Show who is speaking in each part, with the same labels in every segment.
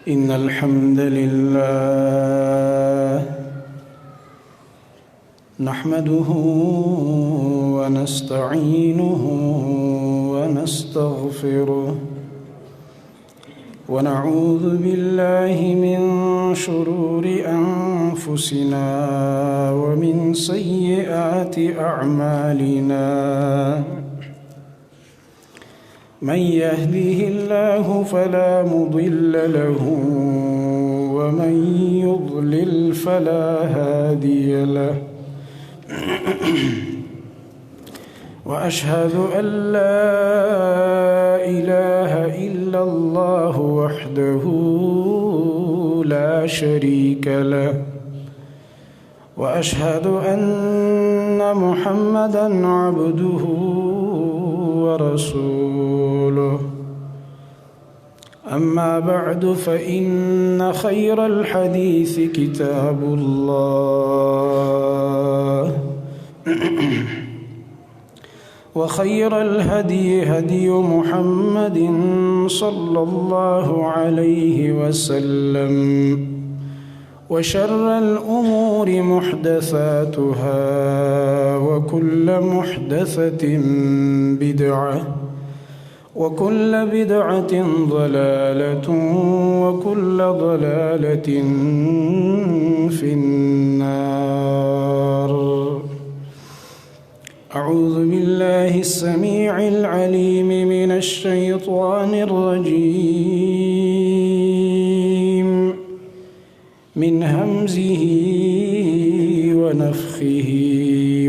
Speaker 1: إن الحمد لله نحمده ونستعينه ونستغفره ونعوذ بالله من شرور أنفسنا ومن سيئات أعمالنا من يهده الله فلا مضل له ومن يضلل فلا هادي له وأشهد أن لا إله إلا الله وحده لا شريك له وأشهد أن محمدًا عبده ورسوله أما بعد فإن خير الحديث كتاب الله وخير الهدي هدي محمد صلى الله عليه وسلم وشر الأمور محدثاتها وكل محدثة بدعة وكل بدعة ضلالة وكل ضلالة في النار. أعوذ بالله السميع العليم من الشيطان الرجيم من همزه ونفخه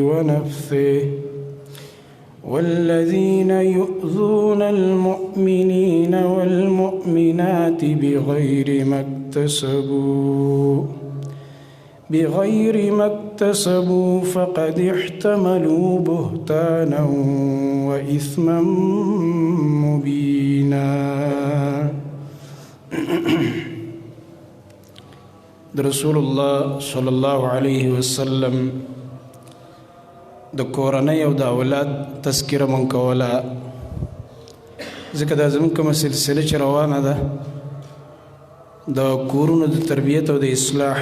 Speaker 1: ونفثه والذين يؤذون المؤمنين والمؤمنات بغير ما اكتسبوا فقد احتملوا بهتانا وإثما مبينا. رسول الله صلى الله عليه وسلم د کورنۍ او د اولاد تذکره مونږ کوله، ځکه دا زموږ کومه سلسله چې روانه ده د کورونو د تربیت او د اصلاح،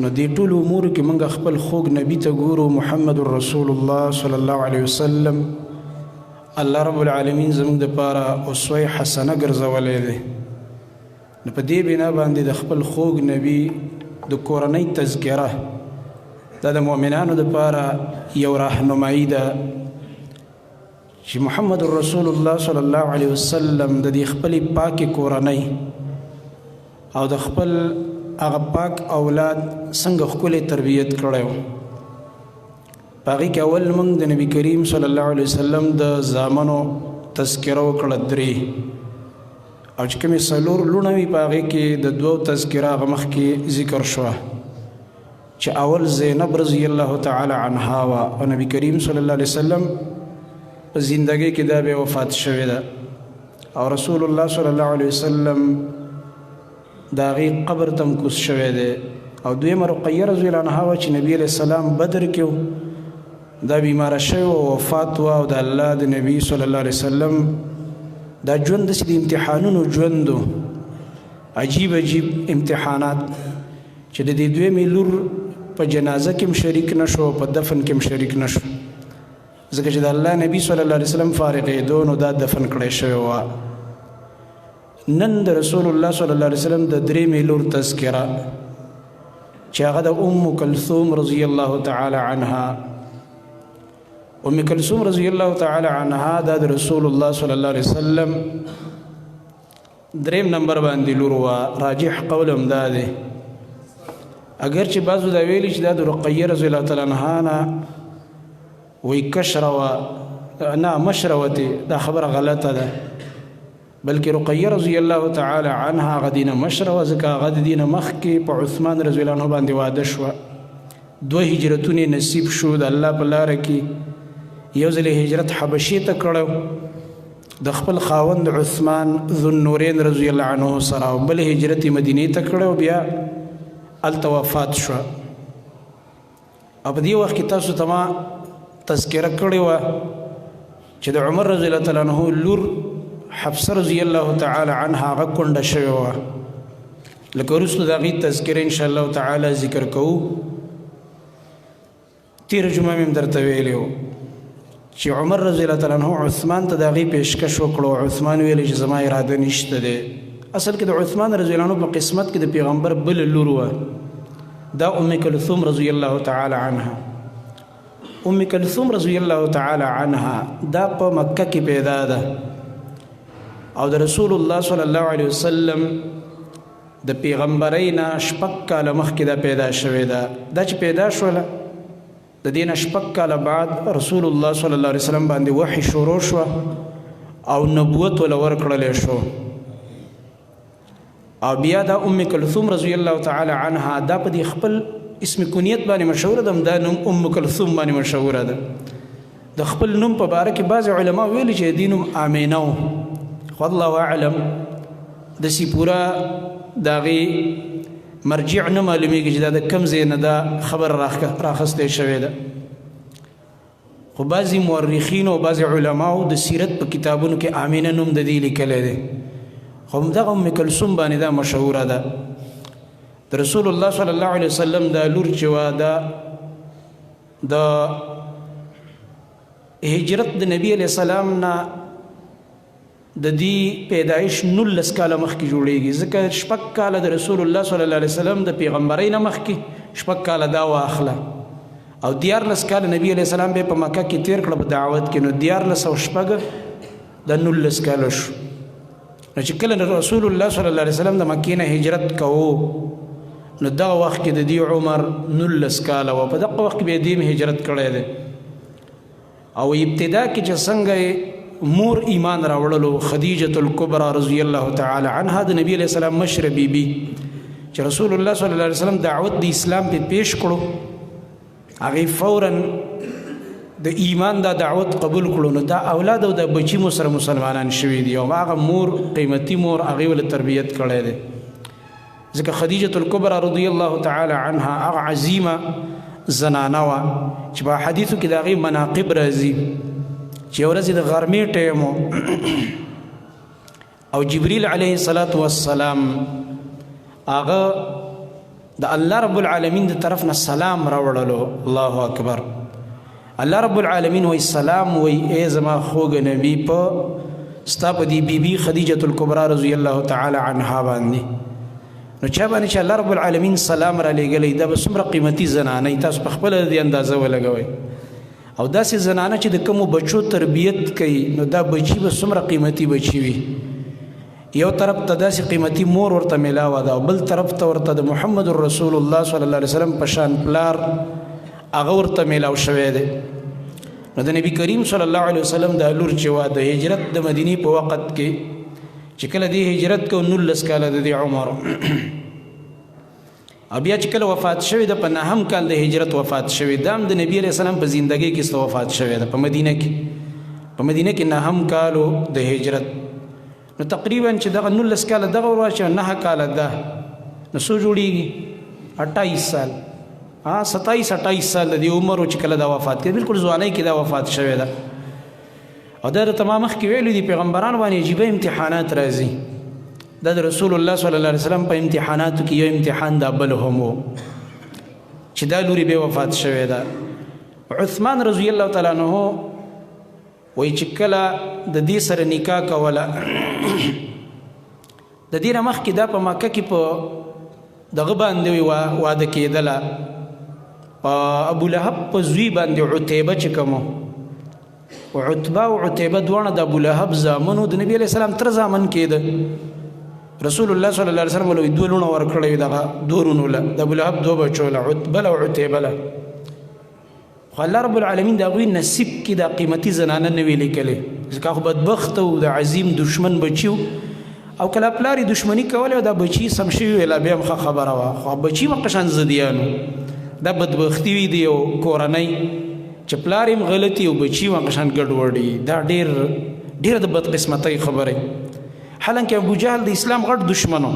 Speaker 1: نو دې ټولو امورو کې مونږ خپل خوږ نبي ته ګورو، محمد رسول الله صلی الله علیه وسلم. الله رب العالمین زموږ دپاره اسوه حسنه ګرځولی دی. نو په دې بنا باندې د خپل خوږ نبي د کورنۍ تذکره دا د مؤمنانو دپاره یو راهنمایي ده چې محمد رسول الله صلی الله علیه وسلم د دې خپلې پاکې کورنۍ او د خپل هغه پاک اولاد څنګه ښکلی تربیت کړی و. په هغې کې اول موږ د نبي کریم صلی الله علیه وسلم د زامنو تذکره وکړه درې، او چې کومې څلور لوڼه وي په هغې کې د دوو تذکره هغه مخکې ذکر شوه چې اول زینب رضی الله تعالی عنها وه، او نبی کریم صلی الله علیه وسلم په زندګۍ کې دا بیا وفات شوې ده، او رسول الله صلی الله علیه وسلم د هغې قبر ته هم کوز شوی دی. او دویمه رقیه رضی الله عنها وه چې نبي علیه السلام بدر کې دا بیماره شوې وه، وفات وه، او د الله د نبي صلی الله علیه وسلم دا ژوند داسې د امتحانونو ژوند و، عجیب عجیب امتحانات چې د دې دویمې لور په جنازه کې هم شریک نشو، په دفن کې هم شریک نشو، ځکه چې د الله نبي صلی الله علیه وسلم فارغېدو نو دا دفن کړی شوی وه. نن د رسول الله صلی الله علیه وسلم د درېمې لور تذکره چې هغه د ام کلثوم رضی الله تعالی عنها. ام کلثوم رضی الله تعالی عنها دا د رسول الله صلی الله علیه وسلم درېم نمبر باندې لور وه. راجح قول هم دا دی، اگر چې بعضو دا ویلي چې دا د رقیه رضی الله تعالی عنها نه وی کشره وه، نه مشره وتې، دا خبره غلطه ده، بلکې رقیه رضی الله تعالی عنها هغه دینه مشره وه، ځکه هغه د دینه مخکې په عثمان رضی الله عنه باندې واده شوه. دوه هجرتونه نصیب شو د الله په لاره کې. یو ځل هجرت حبشې ته کړی د خپل خاوند عثمان ذو النورین رضی الله عنه سره، او بل هجرت مدینې ته کړی، بیا هلته وفات شوه. او په دې وخت کې تاسو ته ما تذکره کړې وه چې د عمر رضی الله تعالی عنه لور حفصه رضی الله تعالی عنها هغه کونډه شوې وه لکه وروسته د هغې تذکره انشاءالله تعالی ذکر کوو تېره جمعه مې هم درته ویلی و چې عمر رضی الله تعالی عنه عثمان ته د هغې پیشکش وکړو عثمان ویلی چې زما اراده نشته دی اصل کې د عثمان رضی الله عنه په قسمت کې د پیغمبر بل لور وه دا ام کلثوم رضی الله تعالی عنها ام کلثوم رضی الله تعالی عنها دا په مکه کې پیدا ده او د رسول الله صلی الله علیه وسلم د پیغمبرۍ نه 6 کاله مخکې دا پیدا شوې ده دا چې پیدا شوله د دې نه 6 کاله بعد رسول الله صلی الله علیه وسلم باندې وحی شروع شوه او نبوت ولا ورکړلی شو او بیا دا ام کلثوم رضی الله تعالی عنها دا په دې خپل اسم کنیت باندې مشهوره ده دا نوم ام کلثوم باندې مشهوره ده د خپل نوم په باره کې بعض علما ویلي چې دې نوم آمینه و خو الله اعلم داسې پوره د هغې مرجع نه معلومیږي چې دا د کوم ځای نه دا خبر راخستی شوې ده خو بعضې مورخینو او بعضې علماو د سیرت په کتابونو کې آمینه نوم د دې لیکلی دی خو همدغه ام کلثوم باندې دا مشهوره ده د رسول الله صلی الله علیه وسلم دا لور چې وه دا د هجرت د نبی علیه السلام نه د دې پیدایش 19 کاله مخکې جوړیږي ځکه 6 کاله د رسول الله صلی الله علیه وسلم د پیغمبرۍ نه مخکې 6 کاله دا واخله او 14 کاله نبی علیه السلام به په مکه کې تیر کړه په دعوت کې نو 14 او 6 د 19 کاله شو نو چې کله رسول الله صلی الله علیه وسلم د مکې نه هجرت کوو نو دغه وخت کې د دې عمر 19 کاله و په دغه وخت کې به دې هجرت کړی دی او ابتدا کې چې څنګه مور ایمان راوړلو خدیجه الکبرى رضی الله تعالی عنها د نبی علیہ السلام مشر بیبي چې رسول الله صلی الله علیه وسلم دعوت د اسلام په پیش کړو هغه فورا د ایمان دا دعوت قبول کړو نو دا اولاد او د بچی مو سره مسلمانان شوي دي او هغه مور قیمتي مور هغه ول تربیت کړی دی ځکه خدیجه الکبرى رضی الله تعالی عنها هغه عظیمه زنانه وه چې په حدیثو کې د هغې مناقب راځي چې یو ورځ د غرمې ټیم او جبریل علیه الصلاة والسلام هغه د الله رب العالمین د طرف نه سلام راوړلو الله اکبر الله رب العالمین وی سلام وی ای زما خوږ نبی په ستا په دې بیبي خدیجه الکبرى رضی الله تعالی عنها باندې نو چا باندې چې الله رب العالمین سلام را لېږلی دا به څومره قیمتي زنانه تاسو په خپله دې اندازه ولګوئ او داسې زنانه چې د کومو بچو تربیت کوي نو دا بچي به څومره قیمتي بچي وي یو طرف ته داسې قیمتي مور ورته میلاوه ده او بل طرف ته ورته د محمد رسول الله صلی الله علیه وسلم په شان پلار هغه ورته میلاو شوی دی نو د نبی کریم صلی الله علیه وسلم دا لور چې وه د هجرت د مدینې په وخت کې چې کله دې هجرت کو 19 کاله د دې عمر او بیا چې کله وفات شوی ده په 9 کال د هجرت وفات شوی ده هم د نبی علیه السلام په زندګۍ کې وفات شوی ده په مدینه کې 9 کالو د هجرت نو تقریبا چې دغه 19 کاله دغه ورواچه 9 کاله ده نو څو جوړیږي 28 سال 27-28 سال د عمر چې کله دا وفات کړي بالکل ځوانۍ کې دا وفات شوی ده او دا تمام مخکې ویلي دي پیغمبران باندې عجیبه امتحانات راځي دا د رسول الله صلی الله علیه وسلم په امتحاناتو کې یو امتحان دا بل هم و چې دا لوري به وفات شوی ده عثمان رضی الله تعالی عنہ وایي چې کله د دې سره نکاح کوله د دې نه مخکې دا په مکه کې په دغه باندې واده کېدله په ابو لهب په زوی باندې عتیبه چې کوم عتبه او عتیبه دواړه د ابو لهب زامنو د نبی علیه السلام تر زامن کېده رسول الله صلی الله علیه وسلم له دوه لونه ورکړی دغه دورونو له د ابو لهب دوه بچو له عتبه او عتیبه له خو الله رب العالمین دا غوی نصیب کې دا قیمتي زنانه نه ویلې کله ځکه خو بدبخت او د عظیم دشمن بچیو او کله پلاری دشمنی کوله دا بچی سم شي ویلا به مخه خبره وا خو بچی مقشان زديانو دا بدبختی وی دی او کورنۍ چې پلاریم غلطي او بچی مقشان ګډوډي دا ډیر د بد قسمتۍ خبره حالانکه ابو جهل د اسلام غټ دشمنو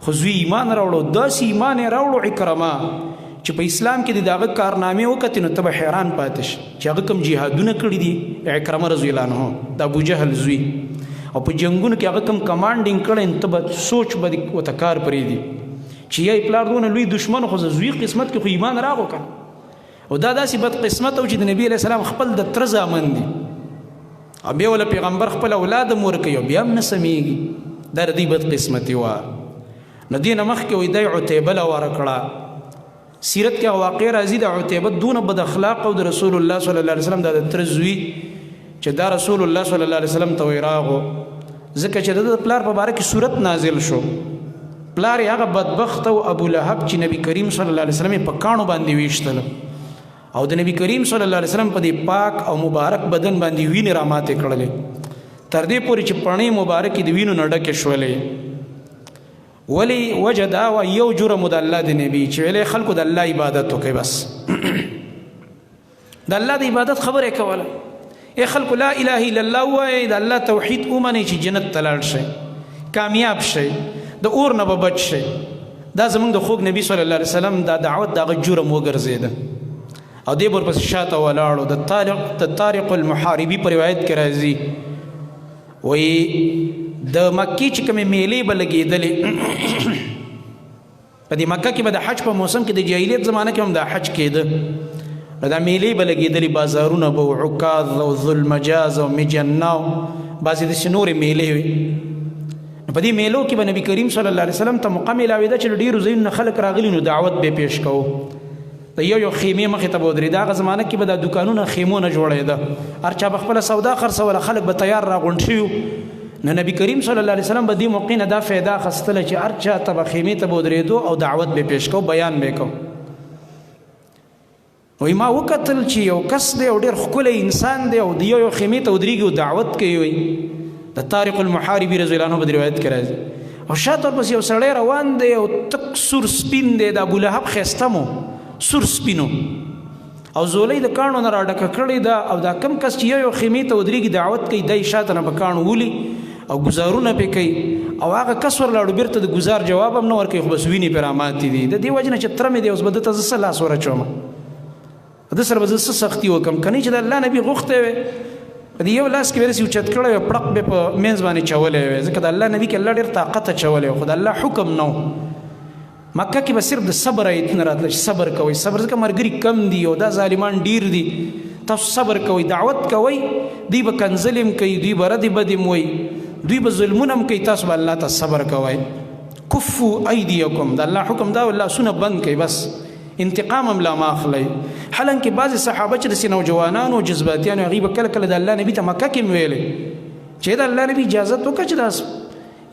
Speaker 1: خو زوی ایمان راوړو داسې ایمان راوړو عکرمه چې په اسلام کې دغه کارنامې وکړي نو ته به حیران پاتې شې چې هغه کوم جهادونه کړي دي عکرمه رضی الله عنه د ابو جهل زوی او په جنگونو کې هغه کم کمانډینګ کړی ته به سوچ به ورته کار پرېږدي چې یا پلار دونه لوی دشمن خو زوی قسمت کې خو ایمان راغو کنه او دا داسې بد قسمت او چې د نبی علیه السلام خپل د تره زامن دي او بیا ولا پیغمبر خپل اولاد هم ورکوي او بیا هم نه سمیږي دا د دوی بد قسمتي وه نو دې نه مخکې وایي دی عتیبه له ورکړه سیرت کې واقع راځي د عتیبه دونه بد اخلاق او د رسول الله صلی الله علیه وسلم دا د تره زوی چې دا رسول الله صلی الله علیه وسلم ته وی راغو ځکه چې د پلار په باره کې صورت نازل شو پلار یې هغه بدبخت او ابو لهب چې نبی کریم صلی الله علیه وسلم په کاڼو باندې ویشتل او د نبی کریم صلی الله علیه وسلم په دې پاک او مبارک بدن باندې وینې راماتې کړلې تر دې پورې چې پڼې مبارکې د وینو نه ډکې شولې ولی وجه دا وه یو جرم د الله د نبي چې ویلی خلکو د الله عبادت وکړئ بس د الله د عبادت خبره یې کوله ای خلکو لا اله الا الله ووایئ د الله توحید ومنئ چې جنت ته لاړ شئ کامیاب شئ د اور نه به بچ شئ دا زموږ د خوږ نبي صلی الله علیه وسلم دا دعوت د هغه جرم وګرځېده او دې ورپسې شاته ولاړو د طارق المحاربي په روایت کې راځي وایي د مکې چې کومې میلې به لګېدلې په دې مکه کې به د حج په موسم کې د جاهلیت زمانه کې هم دا حج کېده نو دا میلې به لګېدلې بازارونه به و عکاظ او ذوالمجاز او مجنه او بعضې داسې نورې میلې وي نو په دې میلو کې به نبي کریم صلی الله علیه وسلم ته موقع میلاوېده چې له ډېرو ځایونو نه خلک راغلي نو دعوت به یې پیش کوو د یو خیمې مخې ته به ودرېده هغه زمانه کې به دا دوکانونه خیمو نه جوړېده هر چا به خپله سودا خرڅوله خلک به تیار راغونډ شوي نو نبی کریم صلی الله علیه وسلم به دې موقع نه دا فایده اخیستله چې هر چا ته به خیمې ته به ودرېدو او دعوت به پیش کو بیان به کو وایي ما وکتل چې یو کس دی او ډېر ښکلی انسان دی او د یو خیمې ته ودرېږي او دعوت کوي وایي د طارق المحاربي رضی الله عنه په روایت کې راځي او شاته ورپسې یو سړی روان دی او تک سور سپین دی د ابولهب ښایسته مو سور سپینو او زولۍ د کاڼو نه راډکه کړې ده او دا کم کس چې یو خیمې ته ودرېږي دعوت کوي دی شاته نه به کاڼو ولي او گزارونه پې کوي او هغه کس ورلاړو بیرته د گزار جواب هم نه ورکوي خو بس وینې پرې راماتې دي د دې وجې نه چې تره مې دی اوس به ده ته زه څه لاس ورچوم ده سره به زه څه سختي وکړم که نه چې د الله نبي غوښتی وی په دې یو لاس کې به داسې اوچت کړی وی پړق به په منځ باندې چولی وی ځکه د الله نبي کې الله ډېر طاقت اچولی وی خو د الله حکم نه و مکه کې به صرف د صبر ایتونه راتله چې صبر کوئ صبر ځکه ملګري کم دي او دا ظالمان ډیر دي تاسو صبر کوئ دعوت کوئ دوی به کنځلې هم کوي دوی به ردې بدې هم وایي دوی به ظلمونه هم کوي تاسو به الله ته صبر کوئ کفو ایدیکم د الله حکم دا لاسونه بند کوي بس انتقام هم لا ما اخلئ حالانکه بعضې صحابه چې داسې نوجوانانو جذباتیانو هغوی به کله کله د الله نبي ته مکه کې هم ویلې چې د الله نبي اجازت وکړه چې دا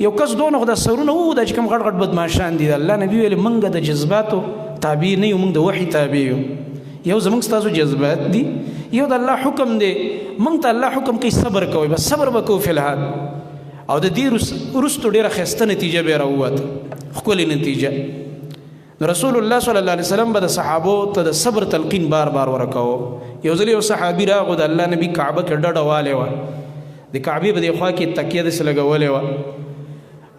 Speaker 1: یو کس دونه خو دا سرونه وو دا چې کوم غټ غټ بدماشان دي د الله نبي ویلې موږ د جذباتو تابع نه یو موږ د وحي تابع یو زموږ ستاسو جذبات دي یو د الله حکم دی موږ ته الله حکم کوي صبر کوئ بس صبر به کوو فی الحال او د دې وروستو ډېره ښایسته نتیجه به یې راووته ښکلې نتیجه رسول الله صلی الله علیه وسلم به د صحابو ته د صبر تلقین بار بار ورکوه یو ځل یو صحابي راغو د الله نبي کعبه کې ډډه والی وه د کعبې په دې خوا کې تکیه داسې لګولې وه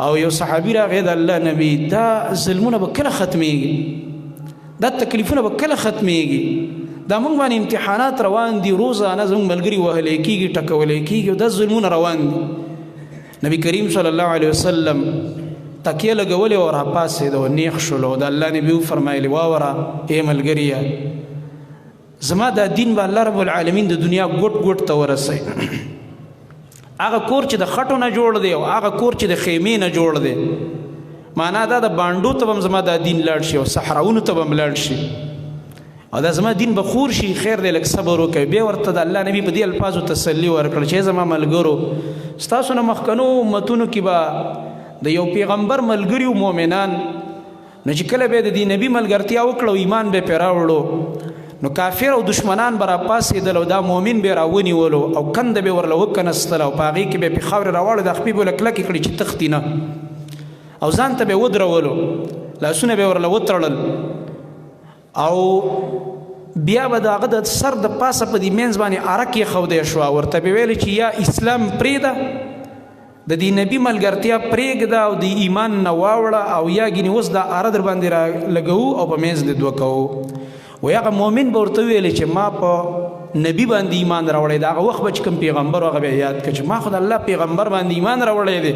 Speaker 1: او یو صحابي راغی د الله نبي دا ظلمونه به کله ختمیږي دا تکلیفونه به کله ختمیږي دا موږ باندې امتحانات روان دي روزانه زموږ ملګري وهلی کېږي ټکولی کېږي او دا ظلمونه روان دي نبی کریم صلی الله علیه وسلم تکیه لګولې او راپاڅېد او نیغ شولو د الله نبي وفرمایلې واوره ای ملګریه زما دا دین به الله رب العالمین د دنیا ګوټ ګوټ ته ورسوي هغه کور چې د خټو نه جوړ دی او هغه کور چې د خیمې نه جوړ دی معنا دا د بانډو ته به هم زما دا دین لاړ شي او صحراونو ته به هم لاړ شي او دا زما دین به خور شي خیر دی لږ صبر وکوي بیا ورته د الله نبي په دې الفاظو تسلي ورکړه چې زما ملګرو ستاسو نه مخکنو امتونو کې به د یو پیغمبر ملګري و مؤمنان نو چې کله به د دې نبي ملګرتیا وکړه ایمان به پرې راوړو نو کافر او دشمنان به راپاڅېدل او دا مؤمن به یې راونیولو او کنده به ورله وکنستل او په هغې کې به یې پې خاورې راواړو د خپې به له کلکې کړي چې تښتي نه او ځان ته به یې ودرولو لاسونه به یې ورله وتړل او بیا به د هغه د سر د پاسه په دې منځ باندې ارک یې ښودی شوه ورته به ویلې چې یا اسلام پرېږده د دې نبي ملګرتیا پرېږده او د ایمان نه واوړه او یا ګینې اوس دا اره در باندې را لګوو او په منځ دې دوه کوو وی هغه مؤمن به ورته ویلې چې ما په نبی باندې ایمان راوړی د هغه وخت به چې کوم پیغمبر هغه بیا یاد کړه چې ما خو د الله پیغمبر باندې ایمان راوړی دی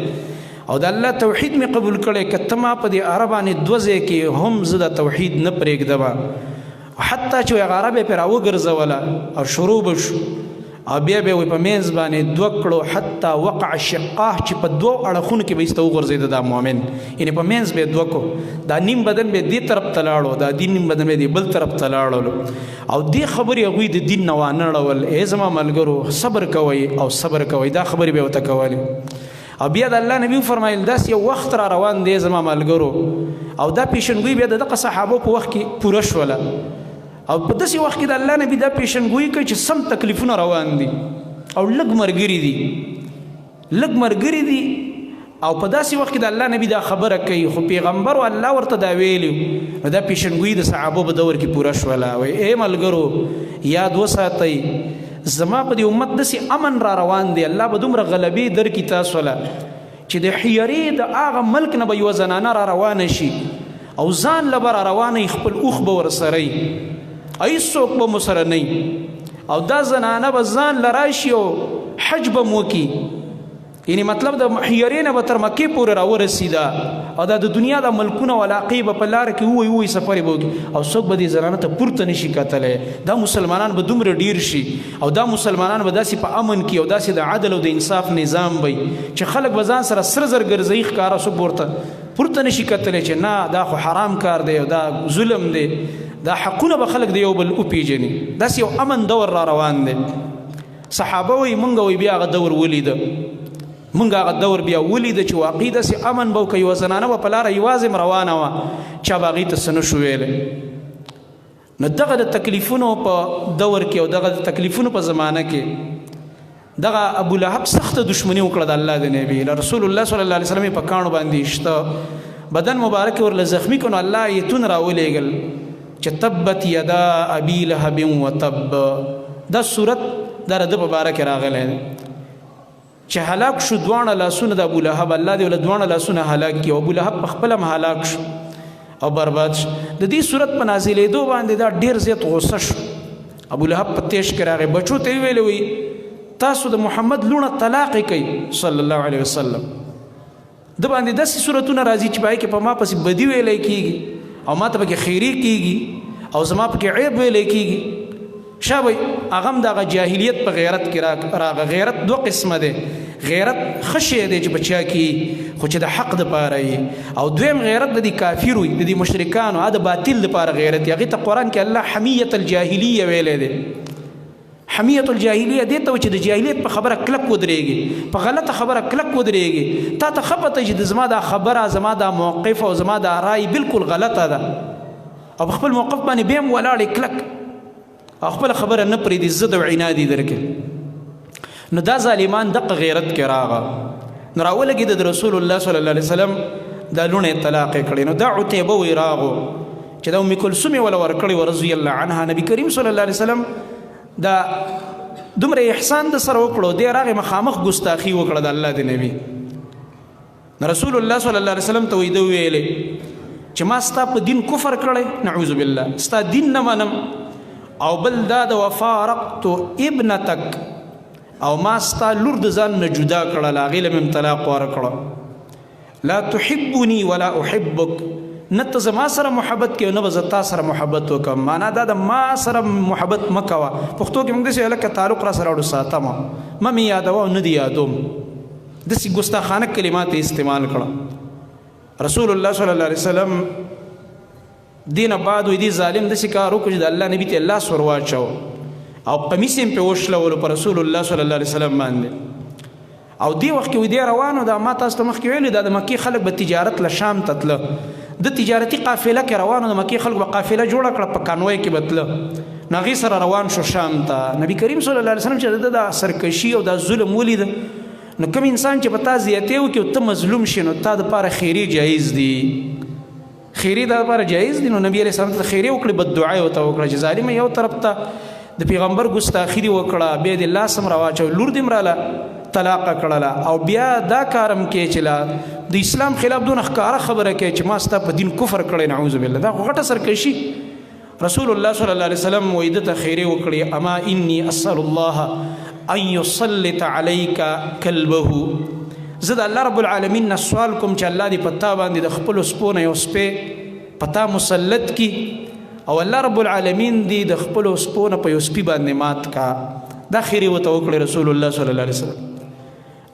Speaker 1: او د الله توحید مې قبول کړی که ته ما په دې عره باندې دوه ځای کې هم زه د توحید نه پرېږدمه حتی چې هغه عره به یې پرې راوګرځوله او شروع به شو او بیا به یې په منځ باندې دوه کړو حتی وقع شقاه چې په دوه اړخونو کې به ایسته وغورځېده دا مؤمن یعنې په منځ به یې دوه کړو دا نیم بدن به دې طرف ته لاړو دا نیم بدن به دې بل طرف ته لاړلو او دې خبرې هغوی د دین نه وانه اړول ای زما ملګرو صبر کوئ او صبر کوئ دا خبرې به ورته کولې او بیا د الله نبي وفرمایل داسې یو وخت را روان دی زما ملګرو او دا پیشنګوی بیا د دغه صحابو په وخت کې پوره شوله او په داسې وخت کې د الله نبي دا پیشنګویي کوي چې سم تکلیفونه روان دي او لږ ملګري دي او په داسې وخت کې د الله نبي دا خبره کوي خو پیغمبر الله ورته دا ویلي نو دا پیشنګویي د صحابو په دور کې پوره شوله وایي ای ملګرو یاد وساتئ زما په دې امت داسې امن را روان دی الله به دومره غلبې درکړي تاسو له چې د حیرې د هغه ملک نه به یوه زنانه را روانه شي او ځان له به را روانه خپل اوښ به ورسره هیڅوک به مو سره نه او دا زنانه به ځان له راشي او حج به مو وکړي یعنی مطلب د حیرې نه به تر مکې پورې راورسېده او دا د دنیا د ملکونه او علاقې به په لاره کې ووایي سفرې به وکړي او څوک به دې زنانه ته پورته نه شي کتلی دا مسلمانان به دومره ډیر شي او دا مسلمانان به داسې په امن کې او داسې د عدل او د انصاف نظام وي چې خلک به ځان سره سره زر ګرځوي ښکاره څوک ورته پورته نه شي کتلی چې نه دا خو حرام کار دی او دا ظلم دی دا حقونه به خلک د یو بل وپېژني داسې یو امن دور را روان دی صحابه وایي مونږ وایي بیا هغه دور ولیده مونږ هغه دور بیا ولیده چې واقعي داسې امن به وکړي یوه زنانه به په لاره یوازې روانه وه چا به هغې ته څه نه شو ویلی نو دغه د تکلیفونو په دور کې او دغه د تکلیفونو په زمانه کې دغه ابولهب سخته دشمني وکړه د الله د نبي رسول الله صلی الله علیه وسلم په کاڼو باندې شته بدن مبارک ورله زخمی کړو نو الله ایتونه راولېږل چې تبت یدا ابي لهب وتب دا صورت دا د په باره کې راغلی دی چې هلاک شو دواړه لاسونه د ابولهب الله دې له دواړه لاسونه هلاک کړي او ابولهب په خپله هم هلاک شو او برباد شو د دې صورت په نازلېدو باندې دا ډېر زیات غصه شو ابولهب په تیش کې راغی بچو ته یې ویلې وی تاسو د محمد لوڼه طلاق یې کوي صلی الله علیه وسلم د باندې داسې صورتونه راځي چې پای کې په ما پسې بدي ویلی کېږي او ما ته پکې خیري کېږي او زما پکې عیب ویلی کېږي شابه هغه هم دغه جاهلیت په غیرت کې راغه غیرت دوه قسمه دی غیرت ښه شی دی چې بچا کې خو چې د حق دپاره یي او دویم غیرت د دې کافرو د دې مشرکانو د باطل دپاره غیرت هغې ته قرآن کې الله حمیت الجاهلیه ویلی دی حمیت الجاهلیه دې ته چې د جاهلیت په خبره کلک ودرېږي په غلطه خبره کلک ودرېږي تا ته ښه پته چې زما دا خبره زما دا موقف او زما دا رای بالکل غلطه ده او په خپل موقف باندې بیا هم ولاړې کلک او خپله خبره نه پرېږدي ضد او عناد یې درکړي نو دا ظالمان دغه غیرت کې راغه نو راولګېده د رسول الله صلی الله علیه وسلم دا لوڼې طلاق یې کړې نو دا عتیبه وی راغو چې دا ام کلثوم یې وله ورکړې وه رضی الله عنها نبي کریم صلی الله علیه وسلم دا دومره احسان د سره وکړو دی راغې مخامخ ګستاخي وکړه د الله د نبي رسول الله صلی الله علیه وسلم ته وی ده ویلې چې ما ستا په دین کفر کړی نعوذ بالله ستا دین نه منم او بل دا د وفارقت ابنتک او ما ستا لور د ځان نه جدا کړله هغې له مې طلاق ورکړه لا تحبني ولا احبک نه ته زما سره محبت کوي نه به زه تا سره محبت وکړم معنا دا د ما سره محبت مه کوه پښتو کې موږ داسې هلکه تعلق را سره وړو ساتمه مه مې یادوه او نه دې یادوم داسې ګستاخانه کلمات یې استعمال کړه رسول الله صلی الله علیه وسلم دین بعد وی دی ظالم داسې کار وکړو چې د الله نبي ته لاس ور واچو او قمیص یې پرې وشلولو په رسول الله صلی الله علیه وسلم باندې او دی وخت کې وی دی روانو دا ما تاسو ته مخکې ویلي دا د مکې خلک به تجارت له شام ته تله د تجارتي قافله کې روانو د مکې خلکو به قافله جوړه کړه په کانوی کې به تله نو هغې سره روان شو شام ته نبي کریم صلی الله علیه وسلم چې د دا سرکشي او دا ظلم ولید نو کوم انسان چې په تا زیاتې وکړي او ته مظلوم شي نو تا دپاره خیري جایز دي خیري دا لپاره جایز دي نو نبی علیه السلام ته خیري وکړي بددعا یې ورته وکړه چې ظالمه یو طرف ته د پیغمبر ګستاخي دې وکړه بیا دې لاس هم راواچو لور دې هم راله طلاق کړله او بیا دا کارم کې چې لا د اسلام خلاف دونه ښکاره خبره کوي چې ما ستا په دین کفر کړی نعوذ بالله دا خو غټه سرکشي رسول الله صلی الله علیه وسلم وایي دته خیرې وکړي اما انی اسأل الله ان یسلط علیک کلبه زه د الله رب العالمین نه سوال کوم چې الله دې په تا باندې د خپلو سپو نه یو سپی په تا مسلط کي او الله رب العالمین دې د خپلو سپو نه په یو سپي باندې مات کا دا خیرې ورته وکړې رسول الله صلی الله علیه وسلم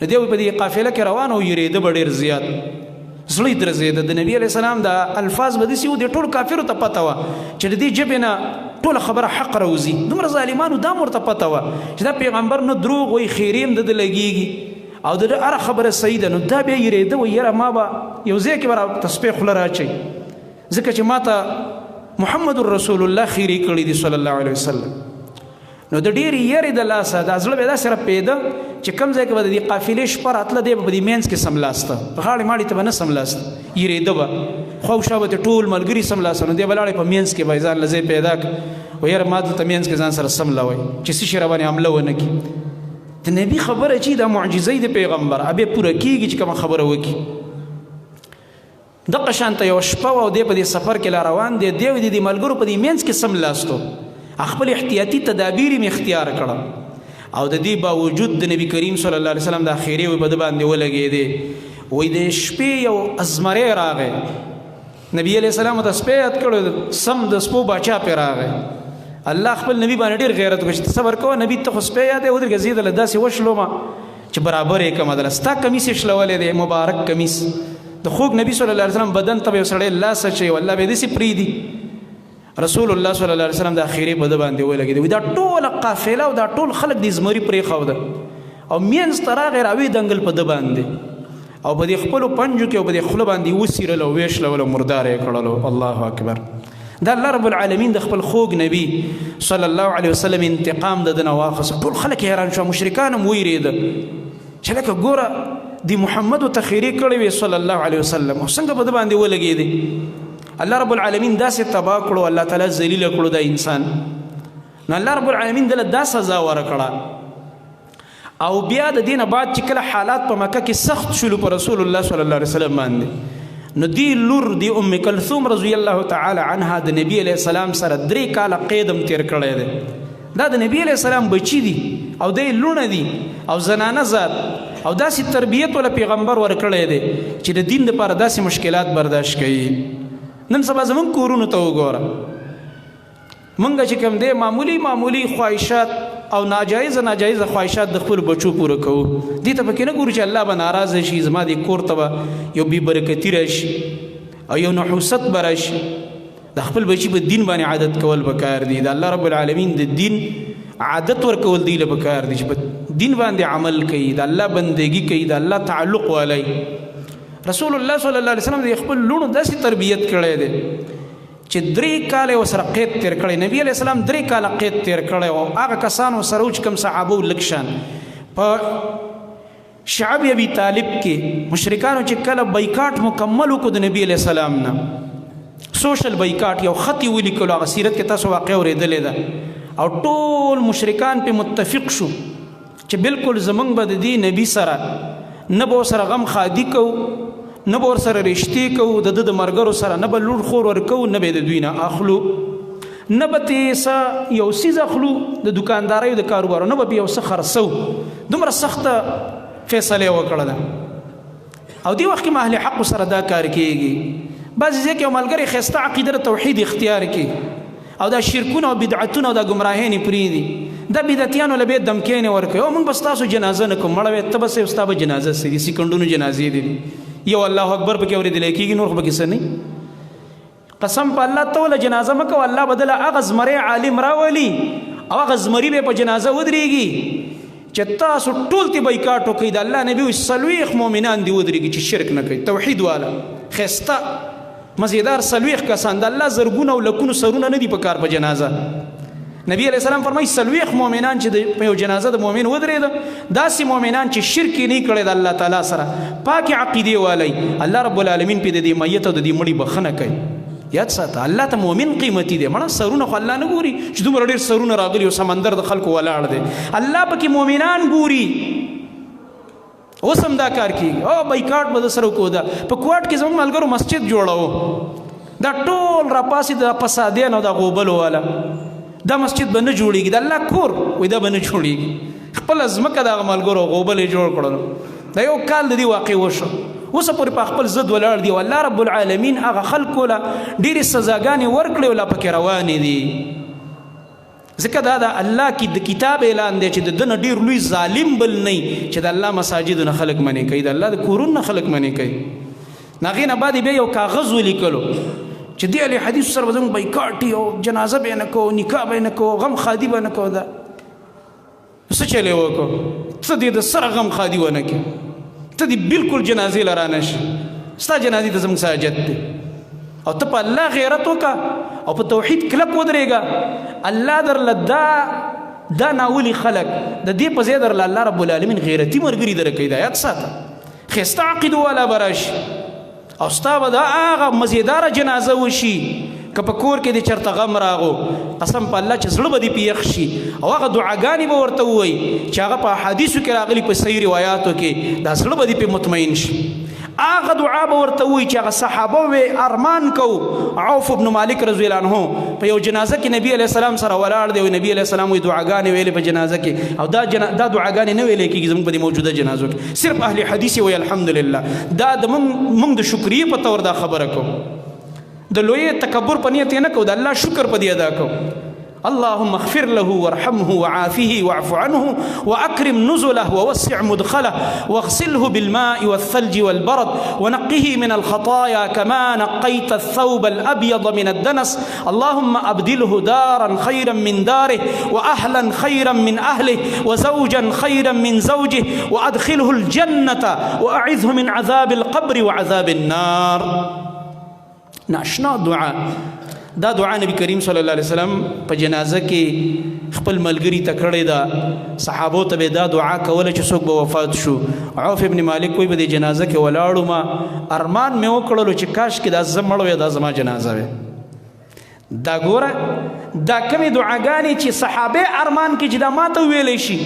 Speaker 1: نو دی په دې قافله کې روان او یریده به ډېر زیات زړه یې درزېده د نبي علیه السلام دا الفاظ به داسې وو د ټولو کافرو ته پته وه چې د دې ژبې نه ټوله خبره حق راوځي دومره ظالمانو دا ورته پته وه چې دا پیغمبر نه دروغ وایي خیرې هم د ده لګېږي او د هره خبره صحیح ده نو دا بیا یېرېده وایي یاره ما به یو ځای کې به راته سپی خوله راچوي ځکه چې ما ته محمد رسول الله خیرې کړي دي صلی الله علیه وسلم نو د ډېرې یېرې د لاسه دا زړه به داسې رپېده چې کوم ځای کې به د دې قافلې شپه راتله دی به په دې مینځ کې سملاسته په غاړې ماړې ته به نه سملاسته یېرېده به خواوشا به ټول ملګري سملاسته نو دی به لاړې په مینځ کې به یې ځان له ځای پیدا کړ و یاره ما دلته مینځ کې ځان سره سملوئ چې څه شي راباندې حمله ونه کړي د نبي خبره چې دا معجزه د پیغمبر ابې پوره کېږي چې کومه خبره وکړي دغه شانته یو شپه وه او دی په دې سفر کې لا روان دی دی د دې ملګرو په دې مینځ کې سملاستو خپل احتیاطي تدابیر یې اختیار کړه او د دې باوجود د نبی کریم صلی الله علیه وسلم دا خیرې وي په ده باندې ولګېدې وایي د شپې یو ازمری راغی نبی علیه السلام ته سپی یاد کړی سم د سپو باچا پې راغی الله خپل نبی باندې ډېر غیرت وکړي چې صبر کوه نبي ته خو سپی یاد دی ودرېږه زه یې دله داسې وشلومه چې برابر یې کړمه دله ستا کمیس یې شلولی دی مبارک کمیس د خوږ نبی صلی الله علیه وسلم بدن ته به یو سړی لاس اچوي والله به یې داسې پرېږدي رسول الله صلی الله علیه وسلم دا خیرې په ده باندې ولګېدې دا ټوله قافله او دا ټول خلک دې زمري پرېښوده او مینځ ته راغی راوې دنګل په ده باندې او په دې خپلو پنجو کې او په دې خوله باندې وڅیرل او ویشلول او مردار یې کړلو الله اکبر دا الله رب العالمین د خپل خوږ نبی صلی الله علیه وسلم انتقام د ده نه واخیست ټول خلک حیران شو مشرکان هم ویرېده چې لکه ګوره د محمد ته خیرې کړې وې صلی الله علیه وسلم او څنګه په ده باندې ولګېدې الله رب العالمین داسې تباه کړو الله تعالی ذلیله کړو دا انسان نو الله رب العالمین دله دا سزا ورکړه او بیا د دې نه بعد چې کله حالات په مکه کې سخت شولو په رسول الله صلی الله علیه وسلم باندې نو دی لور دی ام کلثوم رضی الله تعالی عنها د نبی علیه السلام سره 3 کاله قیدم تیر کړی دی دا د نبی علیه السلام بچی دي او دی لونه دي او زنانه ذات او داسې تربیت ولا پیغمبر ورکړی دی چې د دین لپاره داسې مشکلات برداشت کوي نن سبا زمونږ کورونو ته وګوره مونږ چې کوم دی معمولی خواهشات او ناجایزه خواهشات د خپل بچو پوره کوو دې ته پکې نه ګورو چې الله به ناراضه شي زما دې کور ته به یو بې برکتي راشي او یو نحوست به راشي د خپل بچي په دین باندې عادت کول پکار دي د الله رب العالمین د دین عادت ورکول دی له پکار دي چې په دین باندې عمل کوي د الله بندګي کوي د الله تعلق والی رسول الله صلی الله علیه وسلم د خپل لونو داسې تربیت کړی دی چې 3 کاله ورسره قید تیر کړی نبی علیه السلام 3 کاله قید تیر کړی او هغه کسانو سره چې کوم صحابه لږ شان په شعب ابي طالب کې مشرکانو چې کله بایکاټ مکمل وکړو د نبی علیه السلام نه سوشل بایکاټ یو خط یې ولیکلو هغه سیرت کې تاسو واقع اورېدلې ده او ټول مشرکان په متفق شو چې بالکل زمونږ به د دې نبی سره نه به ورسره غم خادي کوو نه به ورسره رشتې کوو د ده د ملګرو سره نه به لوړ خور ورکوو نه به د دوی نه اخلو نه به ترې څه یو څیز اخلو د دکانداریو د کاروبارو نه به یو څه خرڅو دومره سخته فیصله یې وکړه ده او دې وخت کې اهل حق سره دا کار کېږي بعضې ځای کې یو ملګری ښایسته عقیده د توحید اختیار کړي او دا شرکونه او بدعتونه او دا ګمراهیانې پرېږدي دا بدعتیانو له به دمکینې ورکوي او موږ به ستاسو جنازه نه کوو مړه وې ته به سې ستا به جنازه سې دي سکندونو جنازې دي یو الله اکبر پکې اورېدلی کېږي نور خو پکې څه نه قسم په الله ته وله جنازه مه کوه الله به دله هغه زمری عالم راولي او هغه زمري به په جنازه ودرېږي چې تاسو ټول تی بایکاټ وکړئ د الله نبي وایي 40 مؤمنان دې ودرېږي چې شرک نه کوي توحید والا ښایسته مزیدار 40 کسان د الله زرګونه او لکونو سرونه نه دي په کار په جنازه نبی علیہ السلام فرمایي 40 مؤمنان چې په یو جنازه د مؤمن ودرېده داسې مؤمنان چې شرک نه کړی د الله تعالی سره پاکې عقیدې والی الله رب العالمین پې د دې میت او د دې مړي بخښنه کوي یاد ساته الله ته مؤمن قیمتي دی مړه سرونه خو الله نه ګوري چې دومره ډېر سرونه راغلي او سمندر د خلکو ولاړ دی الله پکې مؤمنان ګوري اوس هم دا کار کېږي او بایکاټ به د سره وکړو دا په کوټ کې زموږ ملګرو مسجد جوړوو دا ټول راپاسې د فسادیان او د غوبلو والا دا مسجد به نه جوړېږي د الله کور وایي دا به نه جوړېږي خپله ځمکه د هغه ملګرو غوبل یې جوړ کړل دا یو کال د دې واقع وشو اوسه پورې په خپل ضد ولاړ دي او الله رب العالمین هغه خلکو له ډېرې سزاګانې ورکړې او لا پکې روانې دي ځکه دا د الله کی د کتاب اعلان دی چې د ده نه ډېر لوی ظالم بل نه چې د الله مساجدو نه خلک منې کوي د الله د کورونو نه خلک منې کوي نو هغې نه بعد بیا یو کاغذ ولیکلو چې دې اهل حدیثو سره به زموږ بایکاټ او جنازه به یې نه کوو نکاح به یې نه کوو غم خادي به نه کوو دا څه چل یې وکړو ته دې د سره غم خادي ونه کړې ته دې بلکل جنازې له رانه شي ستا جنازې ته زموږ ساجت دی او ته په الله غیرت وکړه او په توحید کلک ودرېږه الله درله دا ناولي خلک د دې په ځای درله الله رب العالمین غیرتي ملګري درکوي دا یاد ساته ښایسته عقیدو والا به راشي او ستا به دا هغه مزیداره جنازه وشي که په کور کې د چرته غم راغو قسم په الله چې زړه به دې پې یخ شي او هغه دعاګانې به ورته ووایي چې هغه په احادیثو کې راغلي په صحیح روایاتو کې دا زړه به دې پې مطمئن شي هغه دعا به ورته ووایي چې هغه صحابه وې ارمان کو عوف بن مالک رضی الله عنه په یو جنازه کې نبی علیه السلام سره ولاړ دی او نبی علیه السلام وایي دعاګانې ویلې په جنازه کې او دا دعاګانې نه ویلې کېږي زموږ په دې موجوده جنازو کې صرف اهل حدیث وایي الحمدلله دا د موږ د شکریې په طور دا خبره کوو د لوی تکبر په نیت یې نه کوو د الله شکر په دې ادا کوو اللهم اغفر له وارحمه وعافه واعف عنه واكرم نزله ووسع مدخله واغسله بالماء والثلج والبرد ونقه من الخطايا كما نقيت الثوب الابيض من الدنس اللهم ابدله دارا خيرا من داره واهلا خيرا من اهله وزوجا خيرا من زوجه وادخله الجنه واعذه من عذاب القبر وعذاب النار ناشنا دعا دا دعا نبی کریم صلی الله علیه وسلم په جنازه کې خپل ملګری ته کړې ده صحابو ته به دا دعا کوله چې څوک به وفات شو عوف ابن مالک کوئی به د جنازه کې ولاړو ما ارمان مې وکړلو چې کاش کې دا زه مړ وی دا زما جنازه وي دا ګوره دا کومې دعاګانې چې صحابه ارمان کې چې دا ماته ویلی شي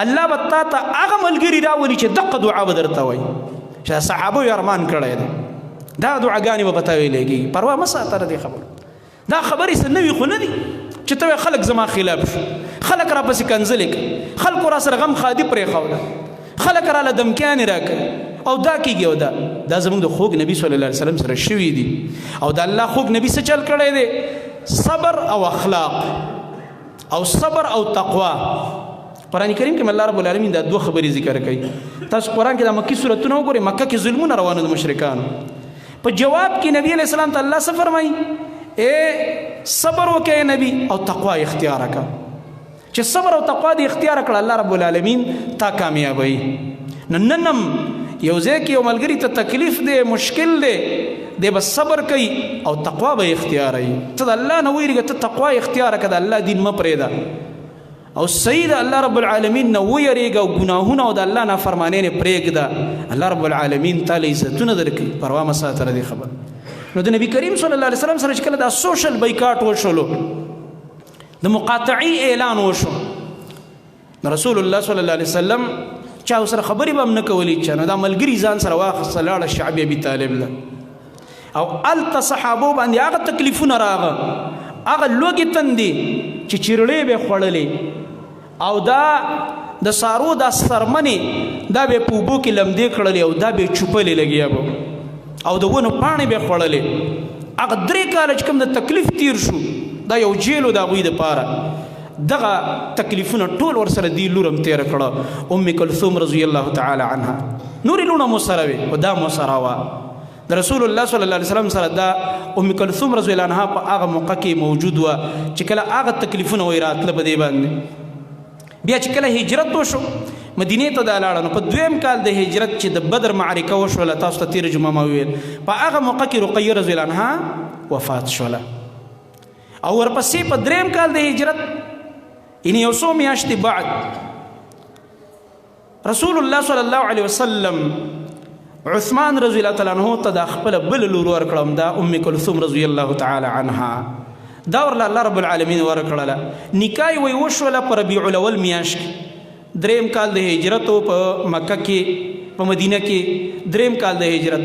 Speaker 1: الله به تا ته هغه ملګري راولي چې دقه دعا به درته وایي چې صحابه یې ارمان کړی دی دا دعاګانې به به تا ویلی کېږي پروا مه ساته د دې خبرو دا خبرې څه نوي خو نه دي چې ته خلک زما خلاف شو خلک را پسې کنځلې کوي خلکو را سره غم خادي پرېښوده خلک راله دمکیانې راکوي او دا کېږي او دا زموږ د خوږ نبي صلی الله علیه وسلم سره شوي دي او د الله خوږ نبي څه چل کړی دی صبر او اخلاق او صبر او تقوا قرآن کریم کې الله رب العالمین دا دوه خبرې ذکر کوي تاسو قرآن کې د مکي سورتونه وګورئ مکه کې ظلمونه روانو د مشرکانو په جواب کې نبی علیه السلام ته الله څه فرمایي صبر وکړه نبی او تقوا اختیار کړه چې صبر او تقوا دې اختیار کړه الله رب العالمین تا کامیابوي ننم یو ځای کې یو ملګري ته تکلیف دی مشکل دی بس صبر کوي او تقوا به اختیاروي ته د الله نه ویریږه ته تقوا اختیار کړه د الله دین مه پرېږده او صحیح د الله رب العالمین نه ویریږه او ګناهونه او د الله نافرمانۍ نه پرېږده الله رب العالمین تعالی عزتونه درکوي پروا مه ساته د دې خبر نو د نبی کریم صلی الله علیه وسلم سره چې کله دا سوشل بایکاټ وشولو د مقاطعي اعلان وشو رسول الله صلی الله علیه وسلم چا سره خبرې به هم نه کولې چې نو دا ملګري ځان سره واخیسته لاړه شعبي ابي طالب له او هلته صحابو باندې هغه تکلیفونه راغه هغه لوږې تندې چې چیرړې به خوړلې او دا د سارو دا سرمنې دا به په اوبو کې لمدې کړلې او دا به چوپلې لګیا به او د ونو پاڼې به خوړلې هغه 3 کاله چې کوم د تکلیف تیر شو دا یو جیلو د هغوی دپاره دغه تکلیفونه ټول ورسره دی لورم تیره کړه ام کلثوم رضی الله تعالی عنها نورې لونه مو سره وې او دا مو سره وه د رسول الله صلی الله علیه وسلم سره دا ام کلثوم رضی الله عنها په هغه موقع کې موجود وه چې کله هغه تکلیفونه وی راتله په دې باندې بیا چې کله هجرت وشو مدینې ته دا لاړه نو په 2م کال د هجرت چې د بدر معرکه وشوله تاسو ته تېره جمعه ما وویل په هغه موقع کې رقیه رضی الله عنها وفات شوله او ورپسې په 3م کال د هجرت یعنې یو څو میاشتې بعد رسول الله صلی الله علیه وسلم عثمان رضی الله تعالی عنه ته دا خپله بله لور ورکړم دا ام کلثوم رضی الله تعالی عنها دا ورله الله رب العالمین ورکړله نکاح یې وشوله په ربیع الاول میاشت کې 3م کال د هجرت په مکه کې په مدینه کې 3م کال د هجرت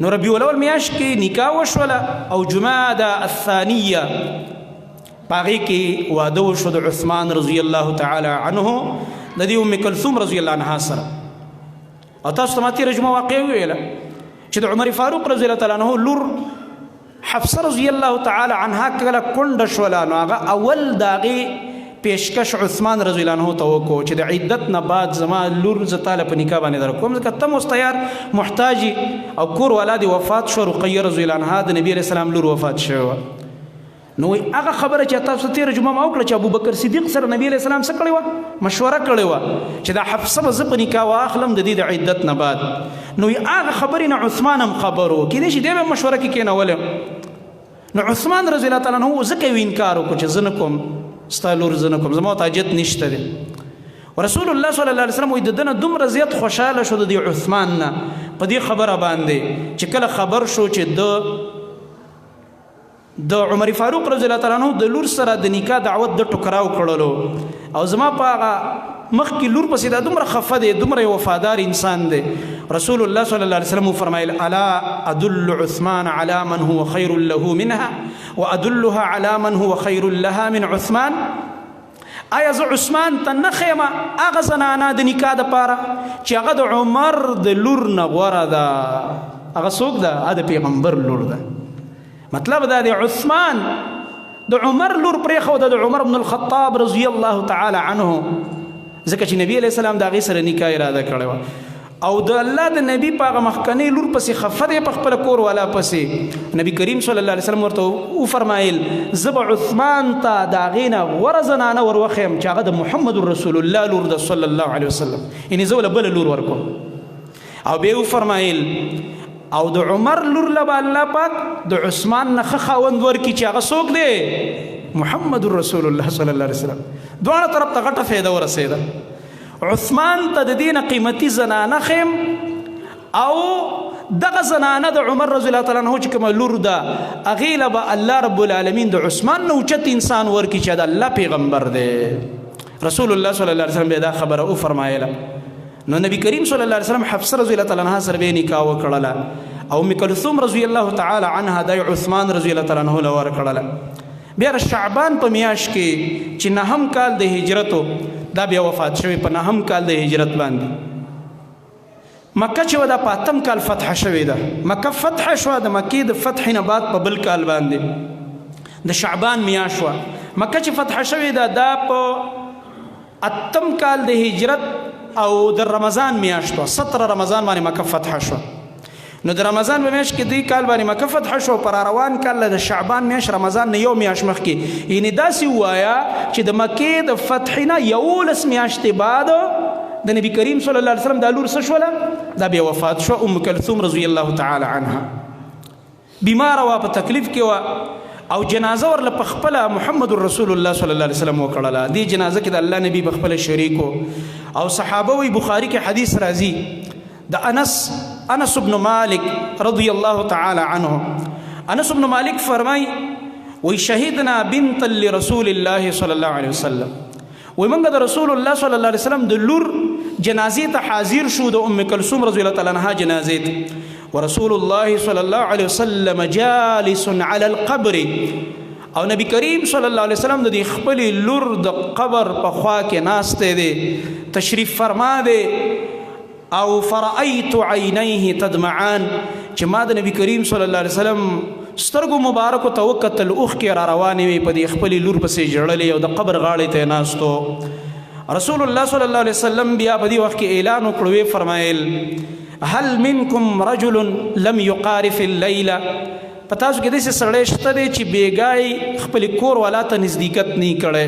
Speaker 1: نو ربیع الاول میاشت کې نکاح وشوله او جمادى الثانیه په هغې کې واده وشو د عثمان رضی الله تعالی عنه د دې ام کلثوم رضی الله عنها سره. او تاسو ته ما تېره جمعه واقع وویله چې د عمر فاروق رضی الله تعالی عنه لور حفصه رضی الله تعالی عنها کله کونډه شوله نو هغه اول د هغې پیشکش عثمان رضی الله عنه ته وکړو چې د عدت نه بعد زما لور زه تاله په نکاح باندې درکوم ځکه ته اوس تیار محتاج او کور والا دې وفات شو. رقیه رضی الله عنها د نبي علیه السلام لور وفات شوه. نو هغه خبره چې تاسو تېره جمعه ما وکړه چې ابوبکر صدیق سره نبي علیه السلام څه کړې وه مشوره کړې وه چې دا حفصه به زه په نکاح واخلم د دې د عدت نه بعد. نو هغه خبرې نه عثمان هم خبر و کېدای شي دی به مشوره کې کېنولی. نو عثمان رضی الله تعالی عنه ځکه یې انکار وکړو چې زه نه کوم ستا لور زه نه کوم زما ورته حاجت نشته دی. رسول الله صلی الله علیه وسلم وایي د ده نه دومره زیات خوشحاله شو د دې عثمان نه په دې خبره باندې چې کله خبر شو چې د عمر فاروق رضی الله تعالی عنه د لور سره د نکاح دعوت د ټکراو کړلو او زما په هغه مخکې لور پسې دا دومره خفه دی دومره وفادار انسان دی. رسول الله صلی الله علیه وسلم فرمایل الا ادل عثمان على من هو خیر له منها وادلها على من هو خیر لها من عثمان. آیا زه عثمان ته نه ښیم هغه زنانه د نکاح دپاره چې هغه د عمر د لور نه غوره ده. هغه څوک ده؟ هغه د پیغمبر لور ده. مطلب دا دی عثمان د عمر لور پرېښوده د عمر بن الخطاب رضی الله تعالی عنه ځکه چې نبی علیه السلام د هغې سره نکاح اراده کړې وه او د الله د نبي په هغه مخکنۍ لور پسې خفه دی په خپله کور والا پسې. نبي کریم صلی الله علیه وسلم ورته وفرمایل زه به عثمان ته د هغې نه غوره زنانه ور وښیم چې هغه د محمد رسول الله لور ده صلی الله علیه وسلم یعنې زه وله بله لور ورکوم. او بیا وفرمایل او د عمر لور له به الله پاک د عثمان نه ښه خاوند ورکړي چې هغه څوک دی؟ محمد رسول الله صلی الله علیه وسلم. دواړه طرف ته غټه فایده ورسېده. عثمان ته د دې نه قیمتي زنانه ښیم او دغه زنانه د عمر رضی الله تعالی عنه چې کومه لور ده هغې له به الله رب العالمین د عثمان نه اوچت انسان ورکړي چې د الله پیغمبر دی. رسول الله صلی الله علیه وسلم بیا دا خبره وفرمایله. نو نبی کریم صلی الله علیه وسلم حفصه رضی الله تعالی عنها سره بیا نکاح وکړله او ام کلثوم رضی الله تعالی عنها د عثمان رضی الله تعالی عنه له ورکړله. بیا د شعبان په میاشت کې چې نهم کال د هجرتو دا بیا وفات شوی په نهم کال د هجرت باندې. مکه چې وه دا په اتم کال فتح شوې ده. مکه فتح شوه د مکې د فتح نه بعد په بل کال باندې د شعبان میاشت وه. مکه چې فتح شوې ده دا په اتم کال د هجرت او د رمضان میاشت وه 17 رمضان باندې مکه فتح شوه. نو د رمضان په میاشت کې دې کال باندې مکه فتح شو پر روان کال د شعبان میاشت رمضان نه یو میاشت مخکې یعنې داسې ووایه چې د مکې د فتح نه 11 میاشتې بعد د نبي کریم صلی الله علیه وسلم دا لور څه شوله دا بیا وفات شوه. ام کلثوم رضی الله تعالی عنها بیماره وه په تکلیف کې وه او جنازه ورله په خپله محمد رسول الله صلی الله علیه وسلم وکړله. دې جنازه کې د الله نبی په خپله شریک او صحابه وی بخاري کې حدیث راځي د انس بن مالک رضی الله تعالی عنه. انس بن مالک فرمای وی شهدنا بنت لرسول الله صلی الله علیه وسلم وی موږ د رسول الله صلی الله علیه وسلم د لور جنازې ته حاضر شو د ام کلثوم رضی الله تعالی عنها جنازې ته ورسول الله صلی الله علیه وسلم جالس علی القبر او نبی کریم صلی الله علیه وسلم د دې خپلې لور د قبر په خوا کې ناستی دی تشریف فرما دی او فرأیت عینیه تدمعان چې ما د نبی کریم صلی الله علیه وسلم سترګو مبارکو ته وکتل اوښکې را روانې وې په دې خپلې لور پسې ژړلې او د قبر غاړې ته یې ناستو. رسول الله صلی الله علیه وسلم بیا په دې وخت کې اعلان وکړو ویې فرمایل هل منکم رجل لم یقارف اللیله په تاسو کې داسې سړی شته دی چې بیګای خپلې کور والا ته نزدېکت نه یې کړی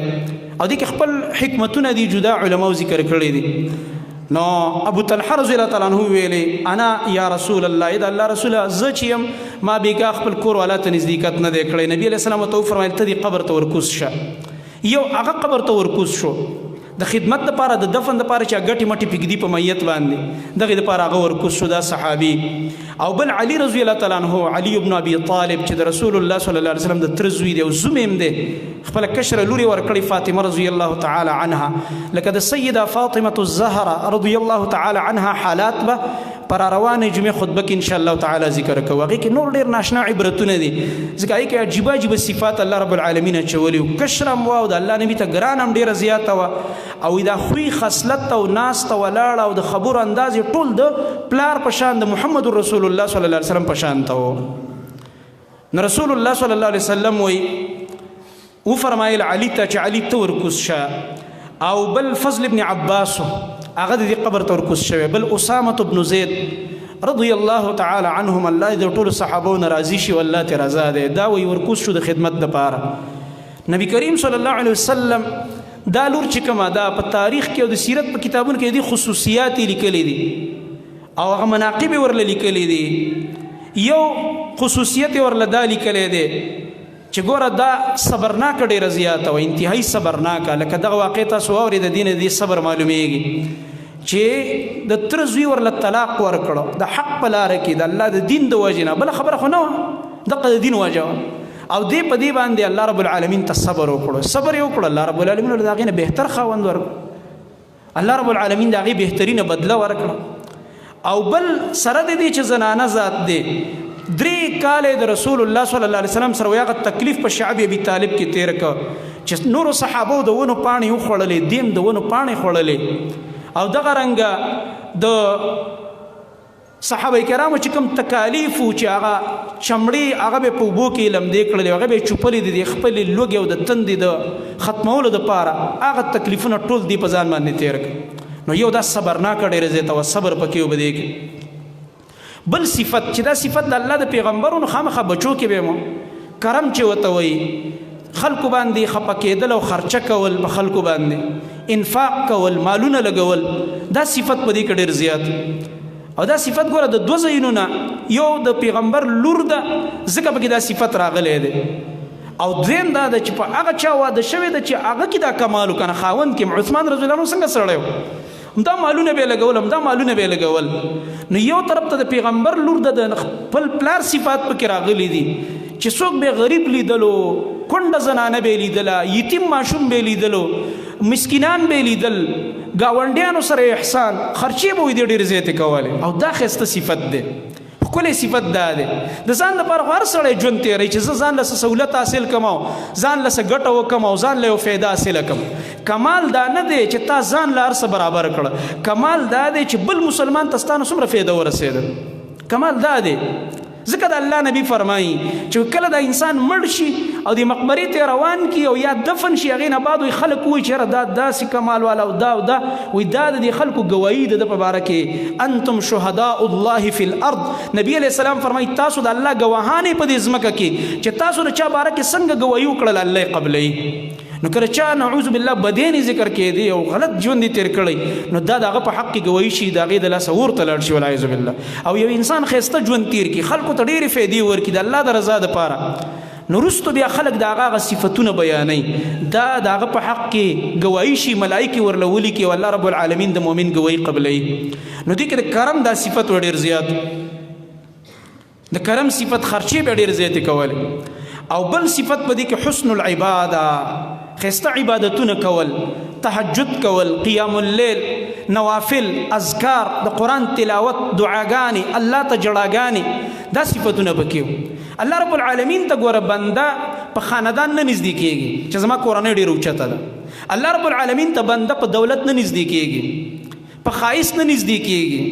Speaker 1: او دې کې خپل حکمتونه دي جدا علماو ذکر کړي دي. نو ابو طلحه رضی الله تعالی عنه ویلې انا یا رسول الله دا الله رسوله زه چې یم ما بیګا خپل کور والا ته نزدېکت نه دی کړی. نبی علیه السلام ورته وفرمایل ته دې قبر ته ورکوز شه. یو هغه قبر ته ورکوز شو د خدمت دپاره د دفن دپاره چې ګټې مټې پږدي په میت باندې دغې دپاره هغه ورکوز شو دا صحابي. او بل علي رضی الله تعالی عنه علي بن ابي طالب چې د رسول الله صلی الله علیه وسلم د تره زوی دی او زوم یې دی خپله کشره لور یې ورکړې فاطمه رضی الله تعالی عنها لکه د سیده فاطمة الزهرا رضی الله تعالی عنها حالات به پر روانه جمعه خطبه کې ان شاء الله تعالی ذکر کوو. هغې کې نور ډېر ناشنا عبرتونه دي ځکه هغې کې عجیبه عجیبه صفات الله رب العالمین اچولي وو. کشره هم وه او د الله نبي ته ګران هم ډېره زیاته وه او دا خوی خصلت او ناسته ولاړه او د خبرو انداز یې ټول د پلار په شان د محمد رسول الله صلی الله علیه وسلم په شان ته و. نو رسول الله صلی الله علیه وسلم وفرمایل علي ته چې علي ته ورکوز شه، او بل فضل ابن عباس هغه د قبر ته ورکوز شوی، بل اسامه بن زید رضی الله تعالی عنهم الله د ټولو صحابو نه راضي شي والله ته رضا ده، دا وی ورکوز شو د خدمت دپاره. نبی کریم صلی الله علیه وسلم دا لور چې کومه دا په تاریخ کې او د سیرت په کتابونو کې دي خصوصیات لیکلي دي او هغه مناقب ورله لیکلي دي. یو خصوصیت ورله دا لیکلی دی چې ګوره دا صبرناکه ډېره زیاته وه، انتهایي صبرناکه. لکه دغه واقع تاسو واورئ د دې نه دې صبر معلومیږي چې د تره زوی ورله طلاق ورکړه د حق په لاره کې د الله د دین د وجې نه، بله خبره خو نه وه، دغه د دین وجه وه او دې په دې باندې الله رب العالمین ته صبر وکړو. صبر یې وکړو، الله رب العالمین ورته د هغې نه بهتر خاوند ورکړو، الله رب العالمین د هغې بهترینه بدله ورکړه. او بل سره د دې چې زنانه ذات دی 3 کاله د رسول الله صلی الله علیه وسلم سره هغه تکلیف په شعب ابي طالب کې تیر کړ چې نورو صحابو د ونو پاڼې وخوړلې، دیم د ونو پاڼې خوړلې. او دغه رنګه د صحابه کرامو چې کوم تکالیف و چې هغه چمړې هغه به په اوبو کې لمدې کړلې، هغه به چوپلې د خپلې لوږې او د تندې د ختمولو دپاره هغه تکلیفونه ټول دې په ځان باندې تیر کړ. نو یو دا صبرناکه ډېره زیاته وه، صبر پکې و په دې کې. بل صفت چې دا صفت د الله د پیغمبرونو خامخا بچو کې به مو کرم چې ورته وایي، خلکو باندې خفه کېدل او خرچه کول په خلکو باندې، انفاق کول، مالونه لګول، دا صفت په دې کې ډېر زیات. او دا صفت ګوره د 2 ځایونو نه، یو د پیغمبر لور ده ځکه پکې دا صفت راغلی دی، او دویم دا ده چې په هغه چا واده شوی ده چې هغه کې دا کمال و که نه خاوند کې عثمان رضی الله عنه څنګه سړی و، همدا مالونه به یې لګول، همدا مالونه به یې لګول. نو یو طرف ته د پیغمبر لور د خپل پلار صفات پکې راغلی دي چې څوک به غریب لیدلو، کونډه زنانه به یې لیدله، یتیم ماشوم به یې لیدلو، مسکینان به یې لیدل، ګاونډیانو سره احسان، خرچې به یې ډېرې زیاتې کولې. او دا ښایسته صفت دی، ښکلی صفت دا دی. د ځان لپاره خو هر سړی ژوند تېروي چې زه ځان له څه سهولت حاصل کړم او ځان له څه ګټه وکړم او ځان له یو فایده حاصله کړم. کمال دا نه دی چې تا ځان له هر څه برابر کړه، کمال دا دی چې بل مسلمان ته ستا نه څومره فایده ورسېده، کمال دا دی. ځکه د الله نبی فرمایي چې کله د انسان مړ شي او د مقبرې ته روان کي او یا دفن شي، هغې نه بعد وایي خلک وایي چې یاره دا داسې کمال والا او دا او دا، وایي دا د دې خلکو ګوایي ده د په باره کې. انتم شهداء الله فی الارض، نبی علیه السلام فرمایي تاسو د الله ګواهانې په دې ځمکه کې چې تاسو د چا باره کې څنګه ګوایي وکړل الله یې قبلوي. نو کله چا نعوذ بالله بدینی ذکر کړي دی او غلط ژوند یې تیر کړی، نو دا دغه په حق کې ګوایي شي، د هغې د لاسه اور ته لاړ شي والعیاذ بالله. او یو انسان ښایسته ژوند تیر کړي، خلکو ته ډېرې فایدې ورکړي د الله د رضا دپاره، نو وروستو بیا خلک د هغه صفتونه بیانوي، دا د هغه په حق کې ګوایي شي، ملایکې ورله ولیکي او الله رب العالمین د مؤمن ګوایي قبلوي. نو دې کې د کرم دا صفت و ډېر زیات، د کرم صفت خرچې به ډېر زیاتې کولې. او بل صفت په دې کې حسن العباده، خسته عبادتونه کول، تهجد کول، قیام اللیل، نوافل، اذکار، د قرآن تلاوت، دعاګانې، الله ته جړاګانې، دا صفتونه پکې وو. الله رب العالمین ته ګوره بنده په خاندان نه نږدې کېږي چې زما کورنۍ ډېره اوچته ده، الله رب العالمین ته بنده په دولت نه نږدې کېږي، په ښایست نه نږدې کېږي،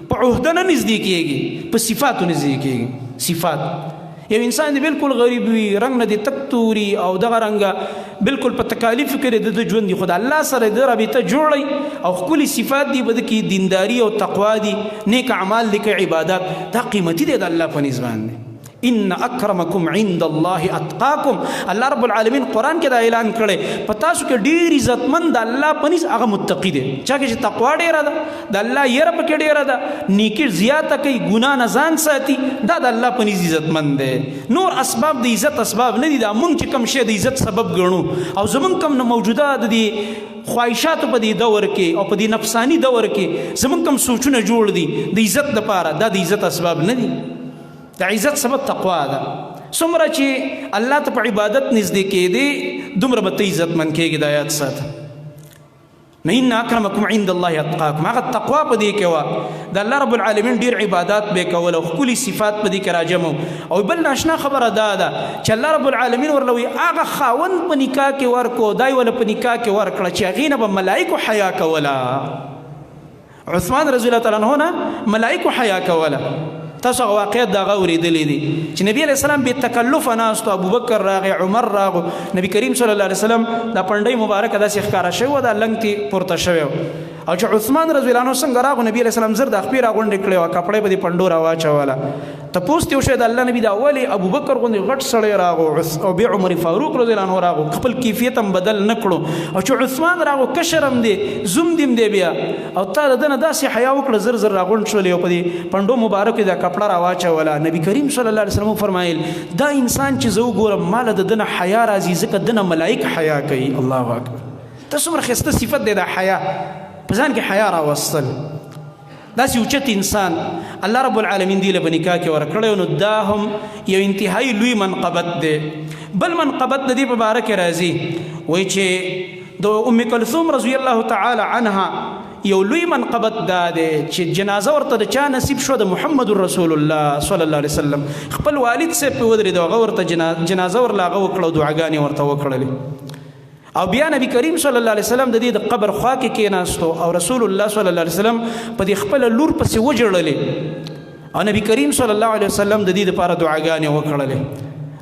Speaker 1: په عهده نه نږدې کېږي، په صفاتو نږدې کېږي. صفات یو انسان دی بالکل غریب وي، رنګ نه دی تک توري او دغه رنګه بالکل په تکالیفو کې د ژوند دي، خو د الله سره د رابطه جوړی او ښکلي صفات دي، بده کې دینداري او تقوا دي، نیک اعمال دي، که عبادات، دا قیمتي دی د الله په نسبت باندې. ان اکرمکم عند الله اتقاکم، الله رب العالمین قرآن کې دا اعلان کړی په تاسو کې ډېر عزتمند د الله په نس هغه متقي دی، چا کې چې تقوا ډېره ده، د الله یره پکې ډېره ده، نیکي زیاته کوي، ګناه نه ځان ساتي، دا د الله په نس عزتمند دی. نور اسباب د عزت اسباب نه دي، دا موږ چې کوم شی د عزت سبب ګڼو او زموږ کوم موجوده د دې خواهشاتو په دې دور کې او په دې نفساني دور کې زموږ کوم سوچونه جوړ دي د عزت لپاره، دا د عزت اسباب نه دي، د عزت سبب تقوا ده. څومره چې الله ته په عبادت نږدې کېدې دومره به ته عزتمند کېږي، دا یاد ساته. نو ان اکرمکم عند الله اتقاکم. هغه تقوا په دې کې وه د الله رب العالمین ډېر عبادات به یې کول او ښکلي صفات په دې کې راجمع او بل ناشنا خبره دا ده چې الله رب العالمین ورله وایي هغه خاوند په نکاح کې ورکو دای وله په نکاح کې ورکړه چې هغې نه به ملایکو حیا کوله. عثمان رضی الله تعالی عنه نه ملایکو حیا کوله. تاسو هغه واقعیت د هغه اورېدلی دي چې نبي علیه السلام بې تکلفه ناستو، ابوبکر راغی، عمر راغو، نبي کریم صلی الله علیه وسلم دا پنډۍ مبارکه داسې ښکاره شوې وه، دا لنګ تې پورته شوی و. او چې عثمان رضی الله عنه څنګه راغو، نبي علیه السلام زر د خپې راغونډې کړې وه، کپړۍ به دې پنډو راواچوله. تپوس ترې وشوی د الله نبي دا ولې ابوبکر غوندې غټ سړی راغو او بیا عمر فاروق رضی الله عنه راغو، خپل کیفیت هم بدل نه کړو. او چې عثمان راغو کشر هم دی، زوم دیم دی بیا، او تا د ده نه داسې حیا وکړه، زر زر راغونډ شولې او په دې پنډو مبارکو دا کپړه راواچوله. نبي کریم صلی الله علیه وسلم وفرمایل دا انسان چې زه وګورم ما له د ده نه حیا راځي، ځکه ده نه ملایک حیا کوي. الله اکبر. ته څومره ښایسته صفت دی دا حیا، په ځان کې حیا راوستل. داسې اوچت انسان الله رب العالمین دی له په نکاح کې ورکړی، نو دا هم یو انتهایی لوی منقبت دی. بل منقبت د دې په باره کې راځي، وایي چې د ام کلثوم رضی الله تعالی عنها یو لوی منقبت دا دی چې جنازه ورته د چا نصیب شو؟ د محمد رسول الله صلی الله علیه وسلم. خپل والد صاحب پې ودرېد، هغه ورته جنازه ورله هغه وکړه او دعاګانې ورته وکړلې. او بیا نبی کریم صلی الله علیه وسلم د دې د قبر خوا کې کېناستو او رسول الله صلی الله علیه وسلم په دې خپله لور پسې وجړلې او نبی کریم صلی الله علیه وسلم د دې دپاره دعاګانې وکړلې.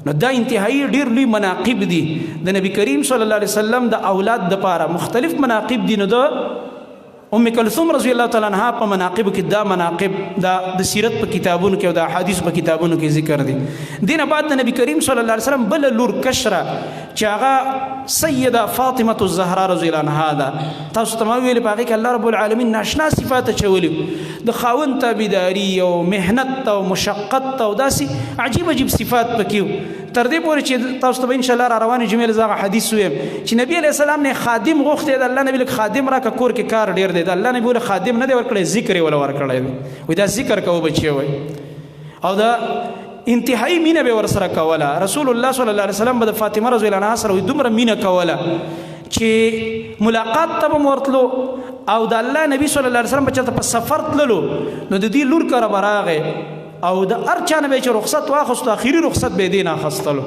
Speaker 1: نو دا انتهایی ډېر لوی مناقب دي د نبی کریم صلی الله علیه وسلم د اولاد دپاره. مختلف مناقب دي. نو د ام کلثوم رضی الله تعالی عنها په مناقبو کې دا مناقب د سیرت په کتابونو کې او د احادیثو په کتابونو کې ذکر دي. دې نه بعد د نبی کریم صلی الله علیه وسلم بله لور کشره چې هغه سیده فاطمه الزهرا رضی الله عنها ده. تاسو ته ما ویلې په هغې کې الله رب العالمین ناشنا صفات اچولي، د خاوند تابعداري او محنت او مشقت او داسې عجیب عجیب صفات پکې وو. تر دې پورې چې تاسو ته به انشاءالله را روانې جمعې له زه حدیث ویم چې نبي علیه السلام نه خادم غوښتی د الله نبي لږ خادم راکړه، کور کې کار ډېر دی، د الله نبي ولې خادم نه دی ورکړی، ذکر یې وله ورکړی دی. وایي دا ذکر کوه بچی وایي. او دا انتهایی مینه به ورسره کوله. رسول الله صلی الله علیه وسلم به د فاطمه رضی الله عنها سره دومره مینه کوله چې ملاقات ته به م ورتلو او د الله نبي صلی الله علیه وسلم به چېرته په سفر تللو نو د دې لور کره به راغی او د هر چا نه به یې چې رخصت واخیستو اخري رخصت به یې دې نه اخیستلو،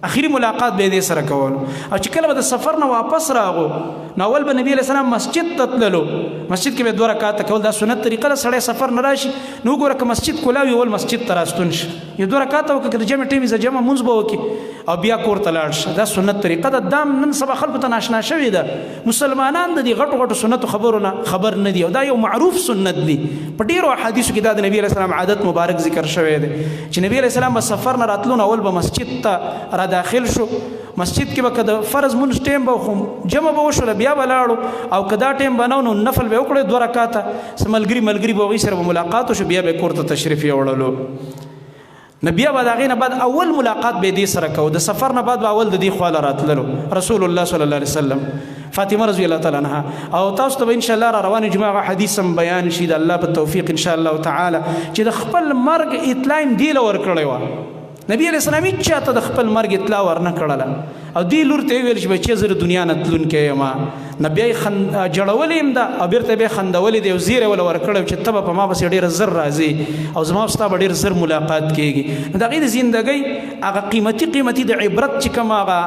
Speaker 1: اخري ملاقات به یې دې سره کولو. او چې کله به د سفر نه واپس راغو نو اول به نبي علیه السلام مسجد ته تللو، مسجد کې به 2 رکعاته کول. دا سنت طریقه ده، سړی سفر نه راشي نو وګوره که مسجد کولاوي اول مسجد ته راستون شي، یو 2 رکعاته وکړه، که د جمع ټیم وي جمع مونځ به وکړي او بیا کور ته لاړ شه. دا سنت طریقه ده. دا نن سبا خلکو ته ناشنا شوې ده. مسلمانان د دې غټو غټو سنتو خبرو نه خبر نه دي او دا یو معروف سنت دی. په ډېرو احادیثو کې دا د نبي علیه السلام عادت مبارک ذکر شوی دی چې نبي علیه السلام به سفر نه راتلو نو اول به مسجد ته را داخل شو. مسجد کې به که د فرض مونځ ټیم به خو جمع به وشوله بیا به لاړو، او که دا ټیم به نه نو نفل به وکړی 2 رکعاته، څه ملګري به هغوی سره به ملاقات وشو، بیا به کور ته تشریف یوړلو. نو بیا به د هغې نه بعد اول ملاقات به دې سره کوو، د سفر نه بعد به اول د دې خواله راتللو رسول الله صلی الله علیه وسلم، فاطمه رضی الله تعالی عنها. او تاسو ته به انشاءالله را روانې جمعه حدیث هم بیان شي د الله په توفیق انشاءالله تعالی چې د خپل مرګ اطلاع یې دې له ورکړی وه. نبی علیه السلام هېڅ چاته د خپل مرګ اطلاع ورنه کړله او دې لور ته یې ویل چې بچیه زه د دنیا نه تلونکی یم. نو بیا یې جړولې یم ده او بېرته بیا یې خندولې دی او زیری وله ورکړی چې ته به په ما پسې ډېره زر راځې او زما او ستا به ډېر زر ملاقات کېږي. نو د هغې د زندګۍ هغه قیمتي د عبرت چې کوم هغه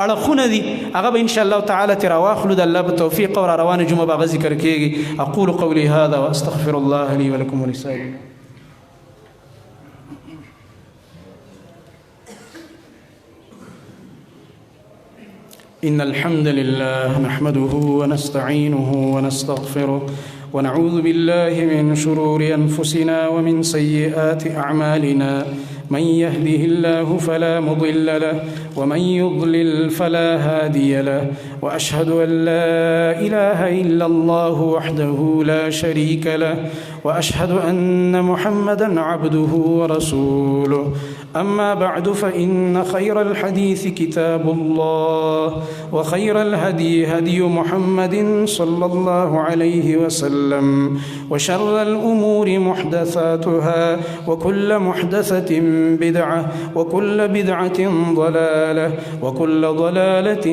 Speaker 1: اړخونه دي هغه به انشاءالله تعالی ترې راواخلو د الله په توفیق او را روانې جمعه به هغه ذکر کېږي. اقول قولي هذا واستغفر الله لي ولكم ولسائر. إن الحمد لله نحمده ونستعينه ونستغفره ونعوذ بالله من شرور أنفسنا ومن سيئات أعمالنا. من يهده الله فلا مضل له ومن يضلل فلا هادي له، وأشهد أن لا إله إلا الله وحده لا شريك له، وأشهد أن محمدا عبده ورسوله. أما بعد فإن خير الحديث كتاب الله وخير الهدي هدي محمد صلى الله عليه وسلم وشر الأمور محدثاتها وكل محدثة بدعة وكل بدعة ضلالة وكل ضلالة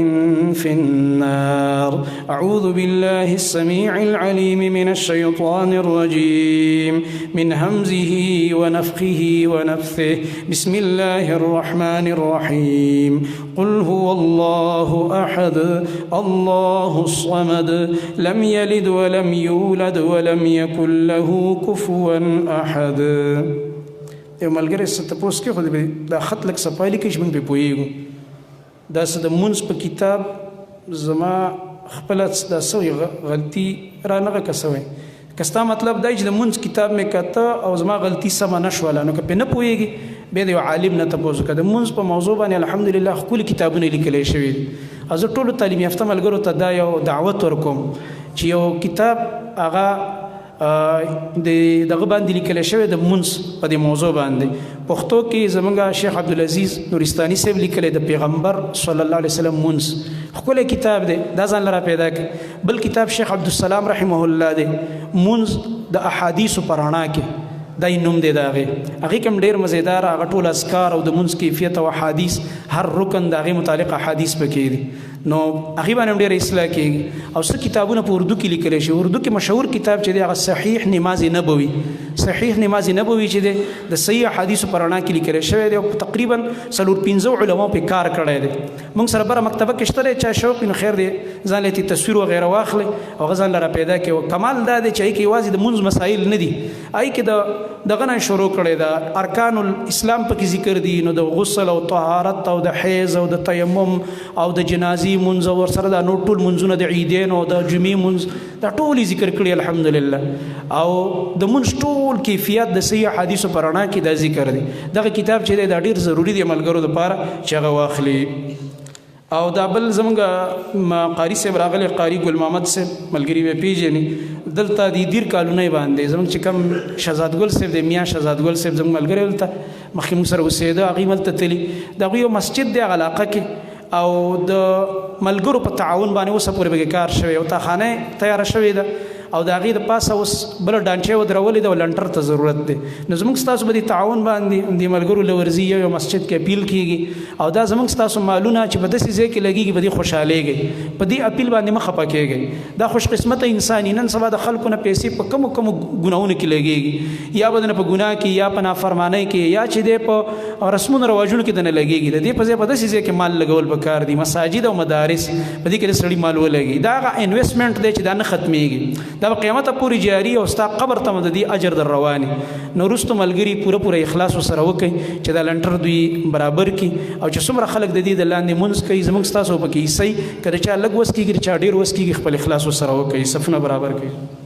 Speaker 1: في النار. أعوذ بالله السميع العليم من الشيطان الرجيم من همزه ونفخه ونفثه. بسم الله الرحمن الرحيم. قل هو الله أحد الله الصمد لم يلد ولم يولد ولم يكن له كفوا أحد. یو ملګری څه تپوس کې خو دا خط لږ صفایي کې موږ پې پوهېږو دا څه د مونځ په کتاب زما خپله دا سوی غلطي رانغه که سوی که ستا مطلب دا چې د مونځ کتاب مې کته او زما غلطي سمه نه شوله نو که پې نه پوهېږي بیا د یو عالم نه تپوس وکړه. د مونځ په موضوع باندې الحمدلله ښکلي کتابونه لیکلی شوي دي او زه ټولو تعلیم یافته ملګرو ته دا یو دعوت ورکوم چې یو کتاب هغه دغه باندې لیکل شوی د مونځ په دې موضوع باندې پښتو کې زمونږ شیخ عبدالعزیز نورستاني صاحب لیکلی د پیغمبر صلی الله علیه وسلم مونځ ښکلی کتاب دی دا ځان لره پیدا کړي. بل کتاب شیخ عبدالسلام رحمه الله دی مونځ د احادیثو په رڼا کې دا یې نوم دی د هغې هغې کې هم ډېر مزیدار هغه ټول اذکار او د مونځ کیفیت او احادیث هر رکن د هغې متعلق احادیث پکې دي نو هغې باندې هم ډېره اصلاح کېږي. او څه کتابونه په اردو کې لیکلی شي اردو کې مشهور کتاب چې دی هغه صحیح نماز نبوي صحیح نماز نبوي چې دی د صحیح احادیثو په رڼا کې لیکلی شوی دی او تقریبا 4-5 علماو پې کار کړی دی. موږ سره بره مکتبه کې شته دی چا شوق نو خیر دی ځان له تصویر وغیره واخلي او هغه ځان لره پیدا کړي. کمال دا دی چې هغې کې یوازې د مونځ مسایل نه دي هغې کې دغه نه شروع کړی ده ارکان الاسلام پکې ذکر دي نو د غسل او طهارت او د حیض او د تیمم او د جنازي مونځ او ورسره دا نور ټول مونځونه د عیدین او د جمعې مونځ دا ټول یې ذکر کړي الحمدلله. او د مونځ ټول کیفیت د صحیح حدیثو په رڼا کې دا ذکر دی. دغه کتاب چې دی دا ډېر ضروري دی ملګرو دپاره چې هغه واخلي. او دا بل زمونږ قاري صاحب راغلی قاري ګل محمد صاحب ملګري به پیژني دلته د دیر کالونه باندې زمونږ چې کوم شهزاد ګل صاحب دی میاں شهزاد ګل صاحب زمونږ ملګری دلته مخکې موږ سره اوسېده هغوی ملته تلي د هغوی یو مسجد دی هغه علاقه کې او د ملګرو په تعاون باندې اوسه پورې پکې کار شوی او تاخانه تیاره شوې ده او د هغې د پاسه اوس بله ډانچې ودرولې ده او لنټر ته ضرورت دی. نو زموږ ستاسو به د تعاون باندې د ملګرو له ورځي یو مسجد کې اپیل کېږي او دا زموږ ستاسو مالونه چې په داسې ځای کې لګېږي په دې خوشحالېږئ په دې اپیل باندې مه خفه کېږئ. دا خوش قسمته انسان نن سبا د خلکو نه پیسې په کمو کمو ګناهونو کې لګېږي یا به نه په ګناه کې یا په نافرمانۍ کې یا چې دی په رسمونو رواجونو کې د نه لګېږي. د دې په ځای په داسې ځای کې مال لګول پکار دي مساجد او مدارس په دې کې د سړي مال ولګي دا هغه انویسټمنټ دی چې دا نه ختمېږي دا به قیامت پورې جاری او ستا قبر ته د دې اجر در رواني. نو وروستو ملګري پوره اخلاص ورسره وکړئ چې دا لنټر دوی برابر کړي او چې څومره خلک د دې د لاندې مونځ کوي زموږ ستاسو پکې حصه وي که د چا لږ وس کېږي د چا ډېر وس کېږي خپل اخلاص ورسره وکړئ صفونه برابر کړئ.